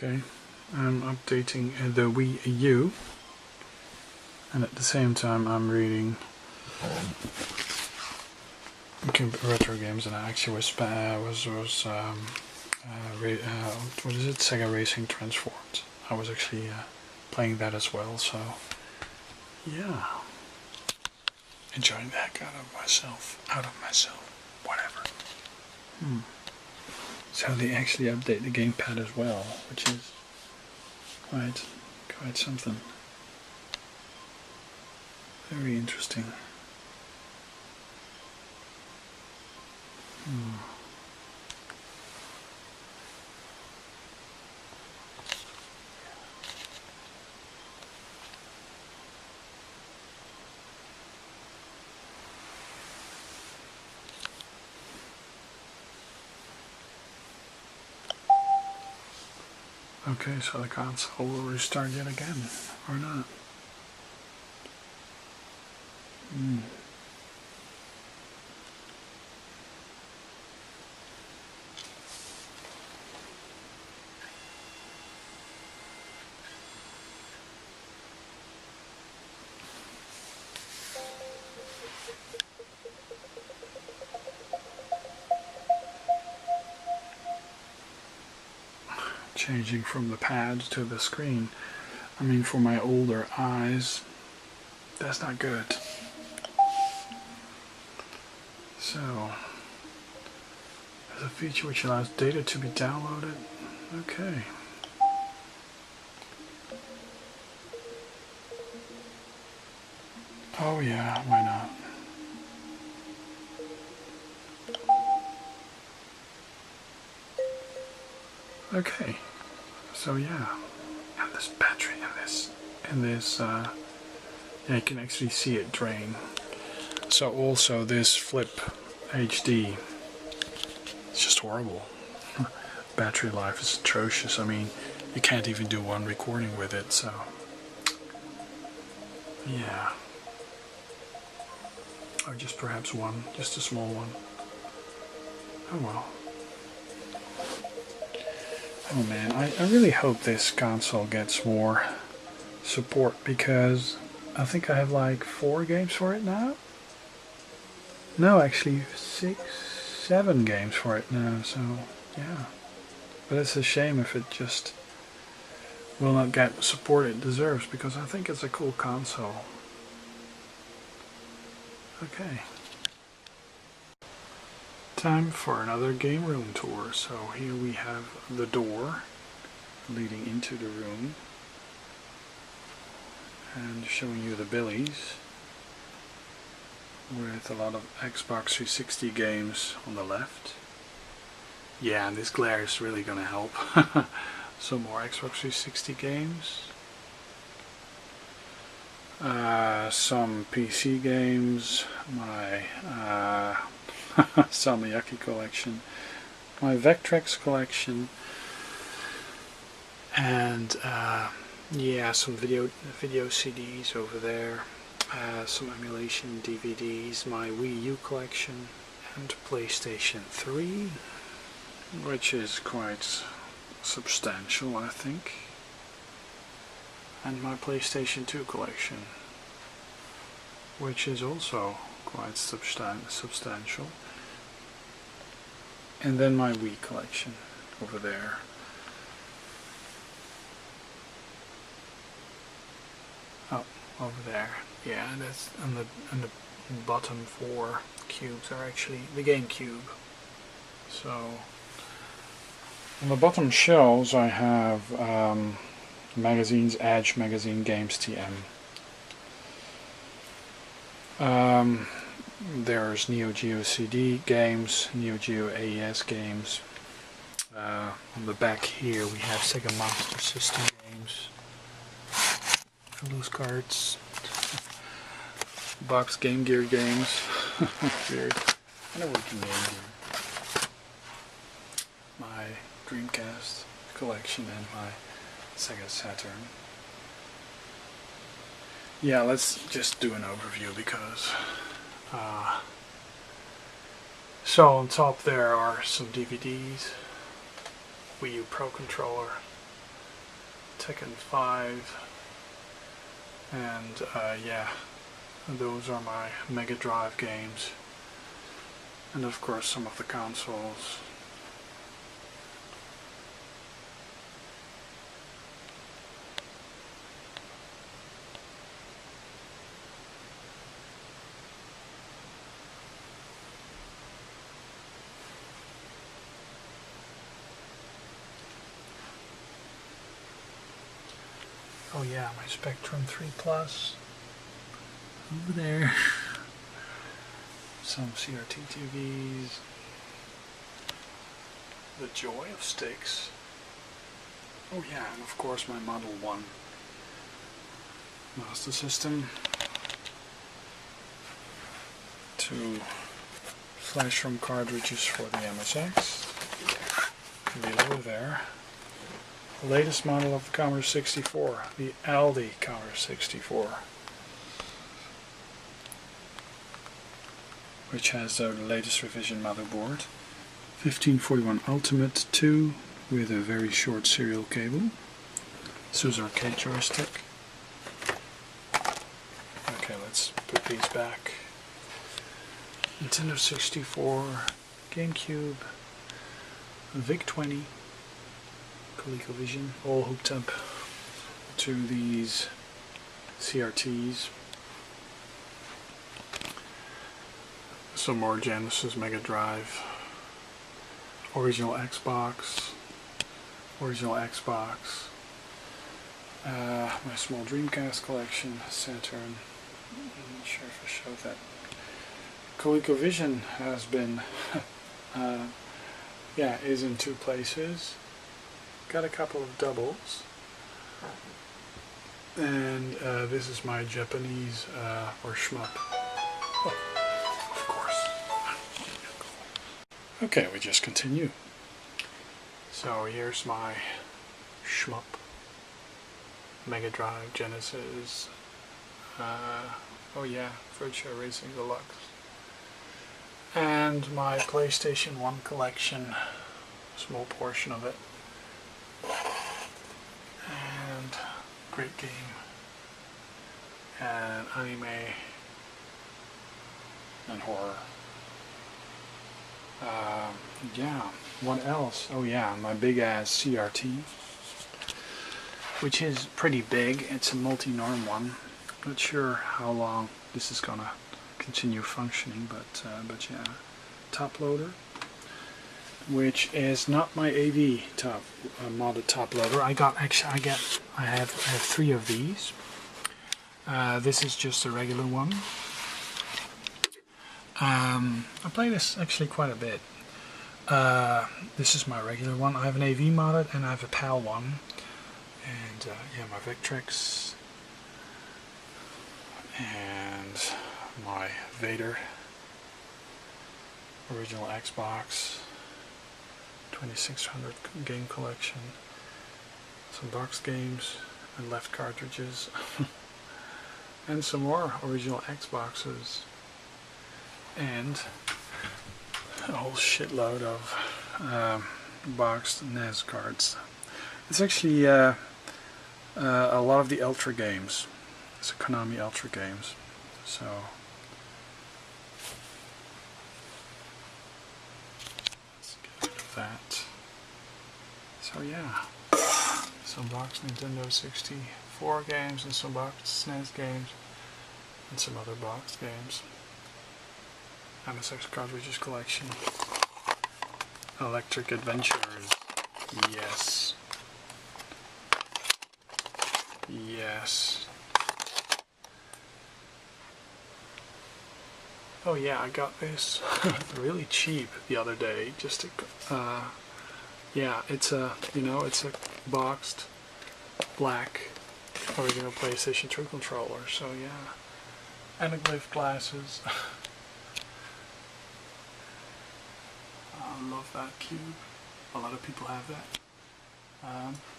Okay, I'm updating the WiiU, and at the same time I'm reading retro games, and I actually was what is it? Sega Racing Transformed. I was actually playing that as well, so yeah, enjoying the heck out of myself, whatever. So they actually update the gamepad as well, which is quite something. Very interesting. Okay, so the console will restart yet again, or not? Changing from the pad to the screen. I mean, for my older eyes, that's not good. So, there's a feature which allows data to be downloaded. Okay. Oh yeah, why not? Okay. So yeah, and this battery in this yeah, you can actually see it drain. So also this FlipHD, it's just horrible. Battery life is atrocious. I mean, you can't even do one recording with it, so yeah. Or just perhaps one, just a small one. Oh well. Oh man, I really hope this console gets more support, because I think I have like 4 games for it now. No, actually 6, 7 games for it now, so yeah. But it's a shame if it just will not get the support it deserves, because I think it's a cool console. Okay. Time for another game room tour. So here we have the door leading into the room and showing you the billies with a lot of Xbox 360 games on the left. Yeah, and this glare is really gonna help. Some more Xbox 360 games. Some PC games. My Samiyaki collection, my Vectrex collection, and yeah, some video CDs over there, some emulation DVDs, my WiiU collection, and PlayStation 3, which is quite substantial, I think, and my PlayStation 2 collection, which is also quite substantial. And then my Wii collection over there. Oh, over there. Yeah, that's on the bottom 4 cubes are actually the GameCube. So on the bottom shelves I have magazines, Edge magazine, Games TM. There's Neo Geo CD games, Neo Geo AES games. On the back here we have Sega Master System games, loose cards, box Game Gear games, weird, and a working Game Gear. My Dreamcast collection and my Sega Saturn. Yeah, let's just do an overview because so on top there are some DVDs, WiiU Pro Controller, Tekken 5, and yeah, those are my Mega Drive games, and of course some of the consoles. Oh yeah, my Spectrum 3 Plus over there. Some CRT TVs. The joy of sticks. Oh yeah, and of course my Model 1 Master System. 2 flash ROM cartridges for the MSX. Below there, the latest model of the Commodore 64, the Aldi Commodore 64, which has the latest revision motherboard. 1541 Ultimate 2 with a very short serial cable. SUS arcade joystick. Okay, let's put these back. Nintendo 64, GameCube, VIC-20, ColecoVision, all hooked up to these CRTs. Some more Genesis, Mega Drive, original Xbox, my small Dreamcast collection, Saturn. I'm not sure if I showed that. ColecoVision has been, yeah, is in 2 places. Got a couple of doubles. And this is my Japanese or shmup. Oh, of course. Okay, we just continue. So here's my shmup. Mega Drive, Genesis. Oh yeah, Virtua Racing Deluxe. And my PlayStation 1 collection, small portion of it. And great game. And anime and horror. Yeah, what else? Oh yeah, my big ass CRT, which is pretty big. It's a multi-norm one. Not sure how long this is gonna continue functioning, but yeah, top loader, which is not my AV top modded top loader. I have 3 of these. This is just a regular one. I play this actually quite a bit. This is my regular one. I have an AV modded and I have a PAL one. And yeah, my Victrix and my Vader original Xbox 2600 game collection, some box games and left cartridges, and some more original Xboxes, and a whole shitload of boxed NES cards. It's actually a lot of the Ultra games. It's Konami Ultra games. So let's get rid of that. So yeah, some boxed Nintendo 64 games and some boxed SNES games and some other boxed games. MSX cartridges collection. Electric Adventures. Yes. Yes. Oh yeah, I got this really cheap the other day. Just to, yeah, it's a, it's a boxed black original PlayStation 3 controller. So yeah, anaglyph glasses. I love that cube. A lot of people have that.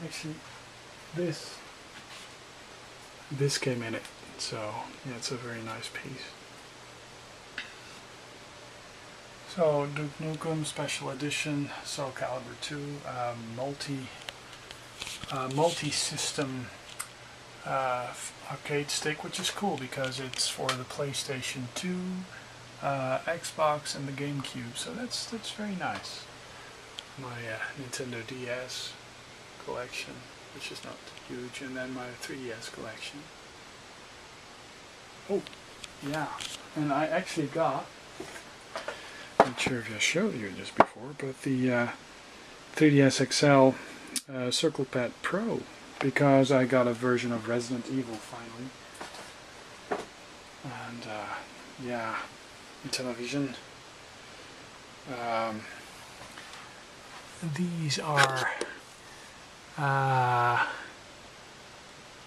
Actually, this came in it. So yeah, it's a very nice piece. So Duke Nukem Special Edition, Soul Calibur 2, multi multi-system arcade stick, which is cool because it's for the PlayStation 2, Xbox, and the GameCube. So that's very nice. My Nintendo DS collection, which is not huge, and then my 3DS collection. Oh, yeah, and I actually got, I'm not sure if I showed you this before, but the 3DS XL Circle Pad Pro, because I got a version of Resident Evil finally. And yeah, television. These are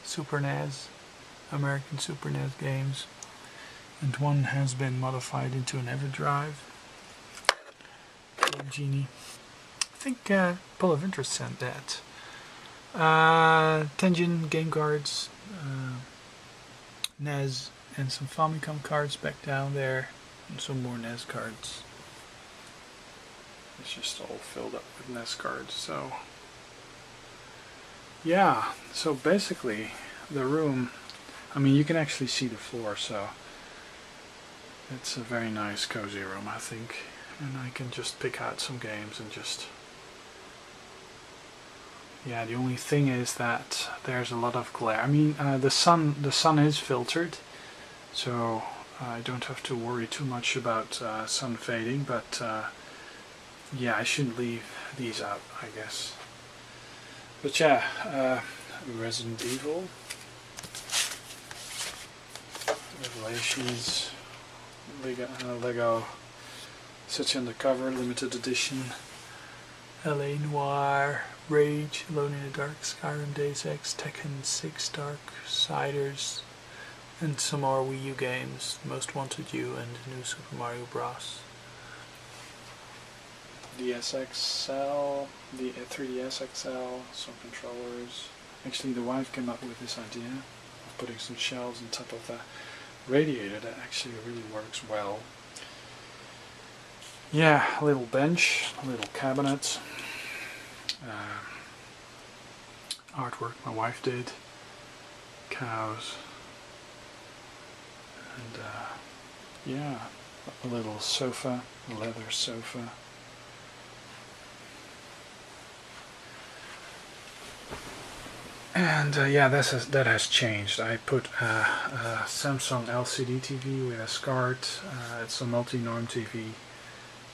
Super NES, American Super NES games, and one has been modified into an EverDrive. Genie. I think Pull of Interest sent that. Tengen game cards, NES, and some Famicom cards back down there, and some more NES cards. It's just all filled up with NES cards. So yeah, so basically the room, I mean, you can actually see the floor, so it's a very nice cozy room, I think, and I can just pick out some games and just, yeah, the only thing is that there's a lot of glare. I mean, the sun is filtered, so I don't have to worry too much about sun fading, but yeah, I shouldn't leave these out, I guess. But yeah, Resident Evil, Revelations, Lego Such Undercover Limited Edition, LA Noire, Rage, Alone in the Dark, Skyrim, Deus Ex, Tekken 6, Darksiders, and some more Wii U games, Most Wanted You and New Super Mario Bros. DSXL, the 3DS XL, some controllers. Actually, the wife came up with this idea of putting some shelves on top of the radiator that actually really works well. Yeah, a little bench, a little cabinet. Artwork my wife did. Cows. And yeah, a little sofa, a leather sofa. And yeah, that has changed. I put a Samsung LCD TV with a SCART. It's a multi-norm TV,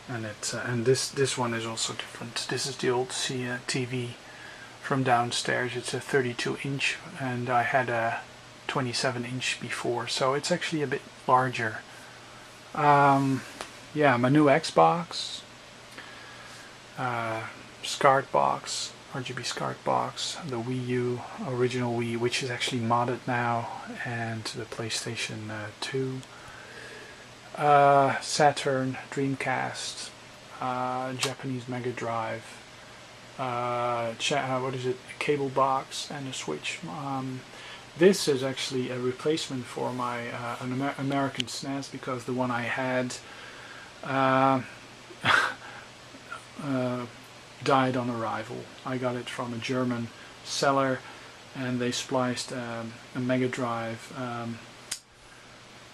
and this one is also different. This is the old TV from downstairs. It's a 32-inch, and I had a 27-inch before, so it's actually a bit larger. Yeah, my new Xbox, SCART box. RGB SCART box, the Wii U, original Wii, which is actually modded now, and the PlayStation 2, Saturn, Dreamcast, Japanese Mega Drive, what is it, a cable box, and a Switch. This is actually a replacement for my an American SNES, because the one I had died on arrival. I got it from a German seller, and they spliced a Mega Drive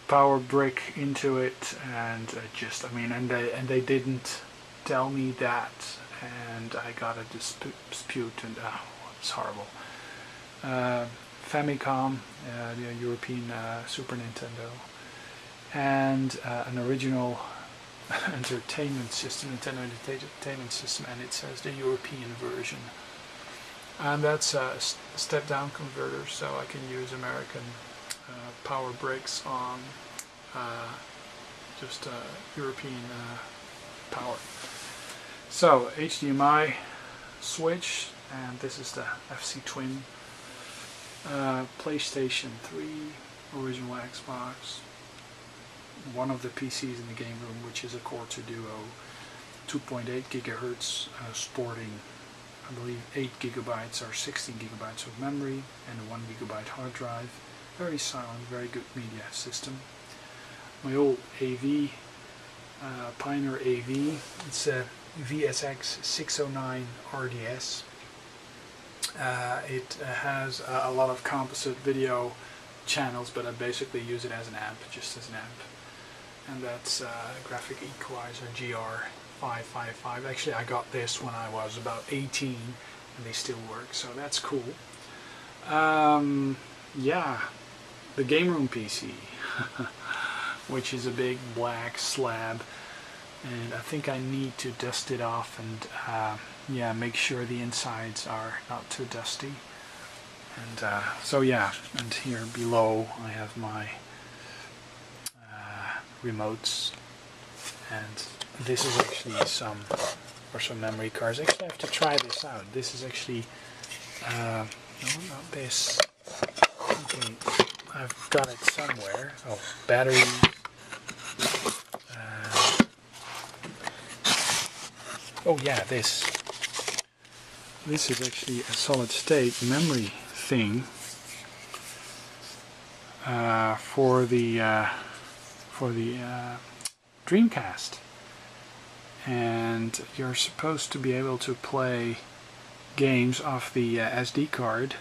power brick into it, and just, I mean, and they didn't tell me that, and I got a dispute, and it's horrible. Famicom, the European Super Nintendo, and an original entertainment system, Nintendo Entertainment System, and it says the European version. And that's a step-down converter, so I can use American power bricks on just European power. So HDMI switch, and this is the FC Twin. PlayStation 3, original Xbox, one of the PCs in the GameRoom, which is a Core 2 Duo, 2.8 gigahertz, sporting, I believe, 8 gigabytes or 16 gigabytes of memory, and a 1 gigabyte hard drive. Very silent, very good media system. My old AV, Pioneer AV, it's a VSX 609 RDS. It has a lot of composite video channels, but I basically use it as an amp, just as an amp. And that's graphic equalizer GR555. Actually, I got this when I was about 18, and they still work, so that's cool. Yeah, the GameRoom PC, which is a big black slab, and I think I need to dust it off and yeah, make sure the insides are not too dusty. And so yeah, and here below I have my remotes, and this is actually some memory cards. Actually, I have to try this out. This is actually no, not this. Okay, I've got it somewhere. Oh, battery. Oh yeah, this. This is actually a solid state memory thing for the Dreamcast, and you're supposed to be able to play games off the SD card,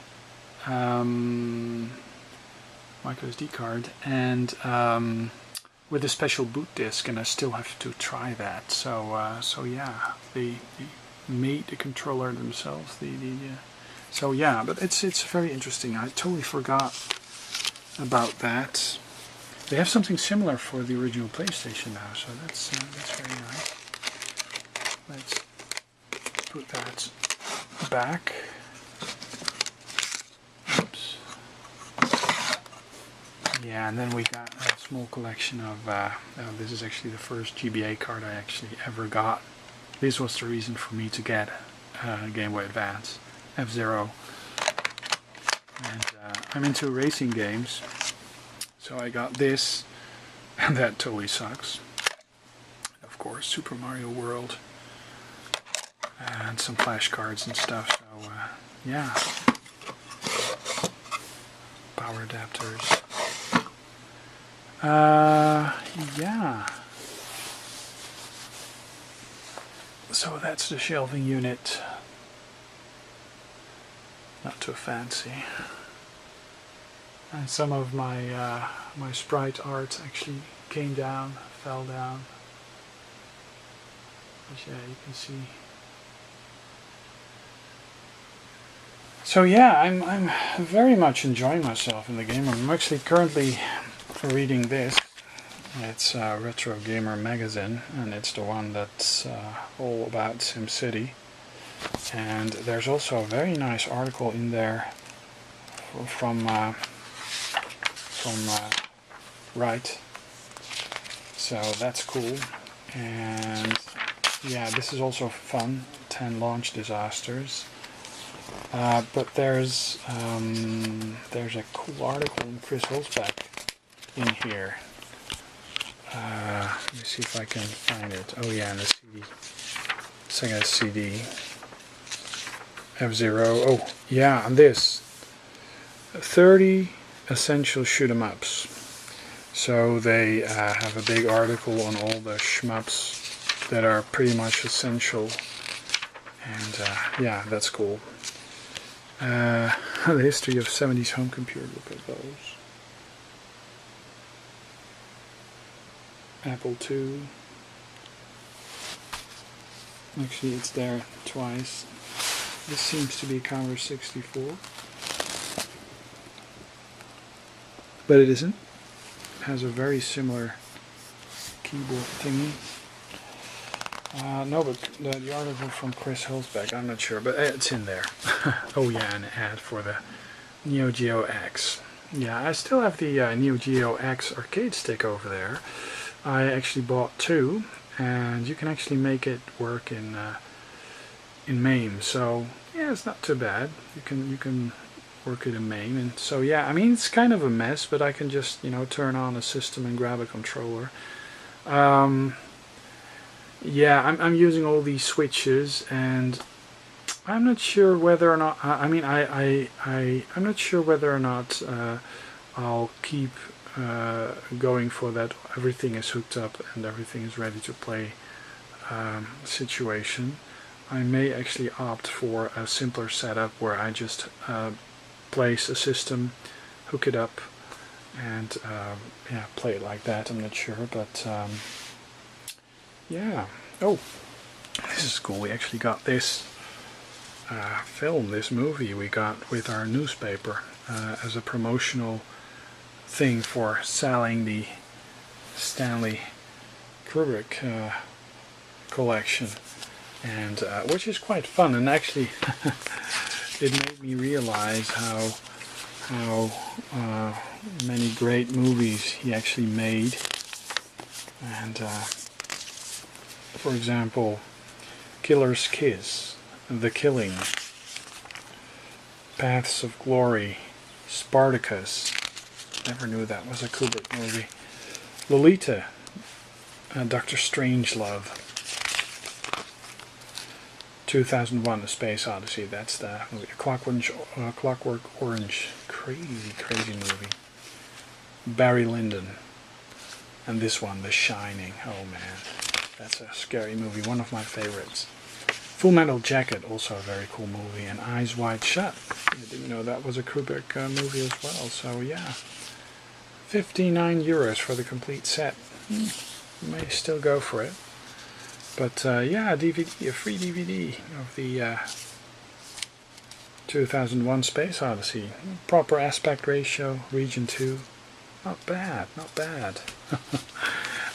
micro SD card, and with a special boot disk, and I still have to try that. So so yeah, they made the controller themselves. So yeah, but it's very interesting. I totally forgot about that. They have something similar for the original PlayStation now, so that's very nice. Let's put that back. Oops. Yeah, and then we got a small collection of. This is actually the first GBA card I actually ever got. This was the reason for me to get Game Boy Advance, F-Zero. And I'm into racing games, so I got this, and that totally sucks. Of course, Super Mario World, and some flashcards and stuff, so yeah. Power adapters. Yeah. So that's the shelving unit. Not too fancy. And some of my my sprite art actually came down, fell down. But yeah, you can see. So yeah, I'm very much enjoying myself in the game. I'm actually currently reading this. It's Retro Gamer magazine, and it's the one that's all about SimCity. And there's also a very nice article in there from Wright. So that's cool. And yeah, this is also fun. 10 launch disasters. But there's a cool article in Chris Holzbeck in here. Let me see if I can find it. Oh yeah, in the CD. Sega CD. F-Zero. Oh yeah, and this 30 essential shoot 'em ups. So they have a big article on all the shmups that are pretty much essential. And yeah, that's cool. The history of 70s home computer. Look at those. Apple II. Actually, it's there twice. This seems to be Commodore 64, but it isn't. It has a very similar keyboard thingy. No, but the article from Chris Holzbeck, I'm not sure, but it's in there. Oh yeah, an ad for the Neo Geo X. Yeah, I still have the Neo Geo X arcade stick over there. I actually bought two, and you can actually make it work in MAME. So yeah, it's not too bad. You can work it in MAME, and so yeah, I mean it's kind of a mess, but I can just turn on a system and grab a controller. Yeah, I'm using all these switches, and I'm not sure whether or not. I'm not sure whether or not I'll keep going for that everything is hooked up and everything is ready to play situation. I may actually opt for a simpler setup where I just place a system, hook it up, and yeah, play it like that. I'm not sure, but yeah. Oh, this is cool. We actually got this film, this movie we got with our newspaper as a promotional thing for selling the Stanley Kubrick collection, and which is quite fun, and actually it made me realize how many great movies he actually made. And for example, Killer's Kiss, The Killing, Paths of Glory, Spartacus, never knew that was a Kubrick movie, Lolita, Dr. Strangelove, 2001: A Space Odyssey, that's the movie. Clockwork Orange, crazy movie. Barry Lyndon, and this one, The Shining. Oh man, that's a scary movie, one of my favorites. Full Metal Jacket, also a very cool movie, and Eyes Wide Shut. I didn't know that was a Kubrick movie as well, so yeah. 59 euros for the complete set. You may still go for it. But yeah, DVD, a free DVD of the 2001 Space Odyssey. Proper aspect ratio, region 2. Not bad, not bad.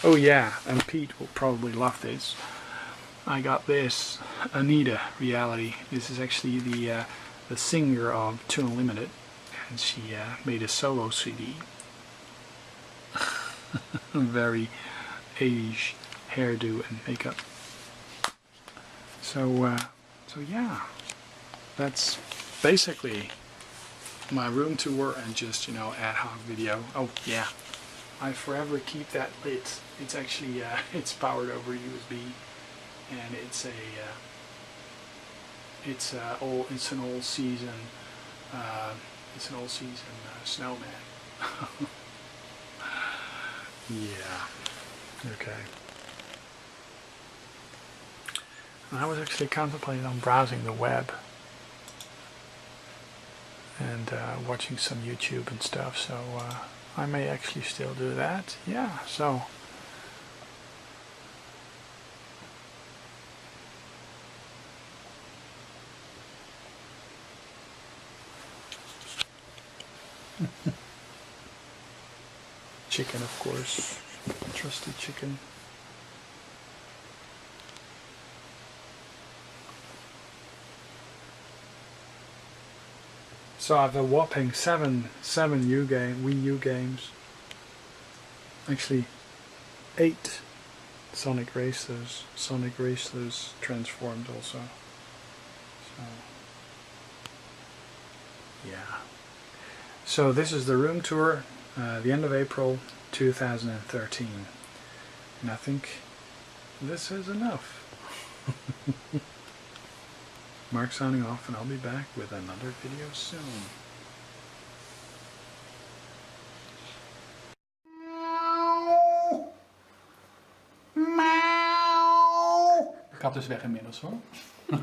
Oh yeah, and Pete will probably love this. I got this, Anita Reality. This is actually the singer of Tune Unlimited, and she made a solo CD. Very 80s hairdo and makeup. So yeah, that's basically my room tour and just, you know, ad hoc video. Oh yeah, I forever keep that lit. It's actually it's powered over USB, and it's a it's an all season snowman. Yeah. Okay. I was actually contemplating on browsing the web and watching some YouTube and stuff, so I may actually still do that. Yeah, so chicken, of course, trusted chicken. So I have a whopping seven WiiU games. Actually, 8 Sonic Racers transformed also. So yeah. So this is the room tour, the end of April 2013, and I think this is enough. Mark signing off, and I'll be back with another video soon. De kat is weg inmiddels hoor. We'll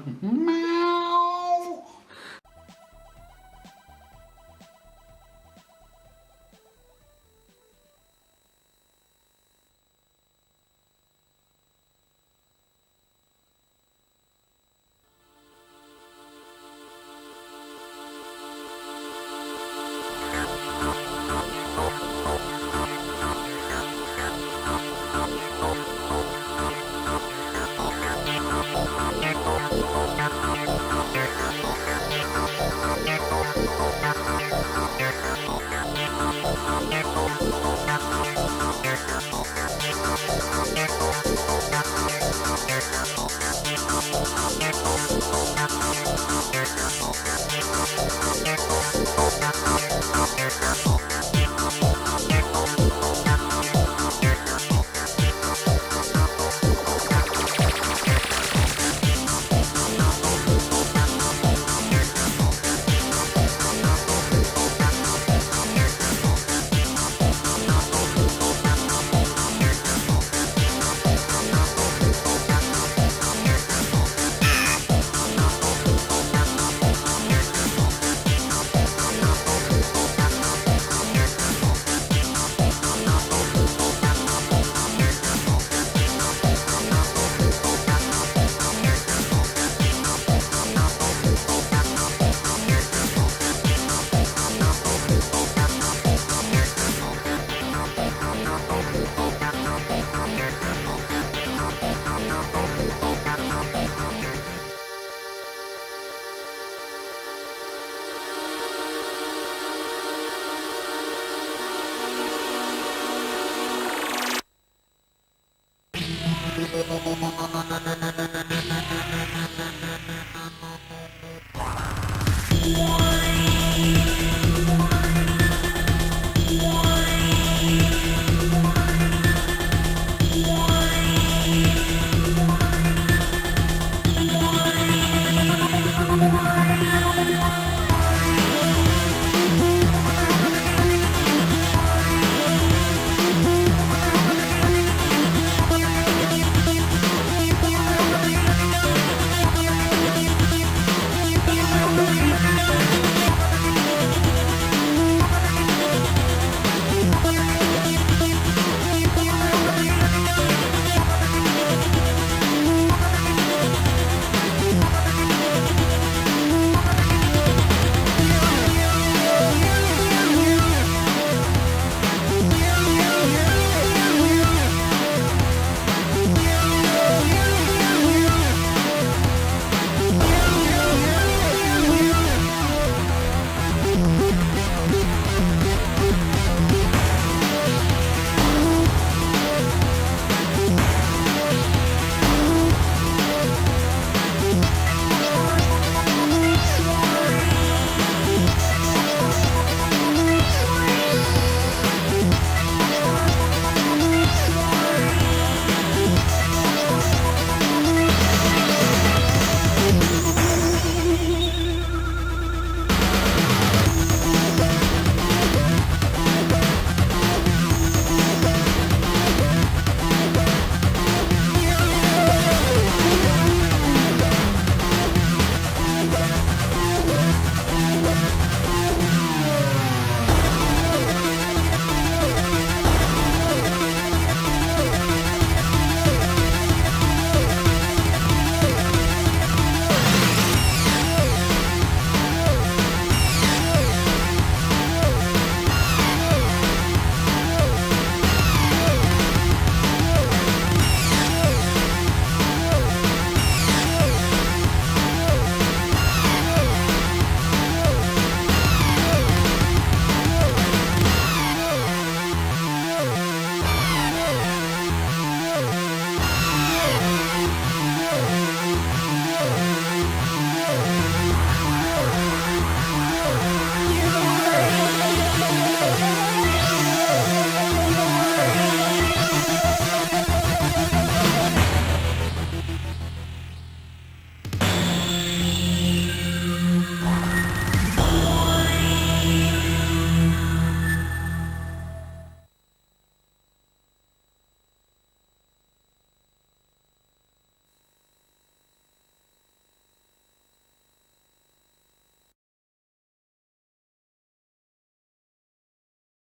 be right back.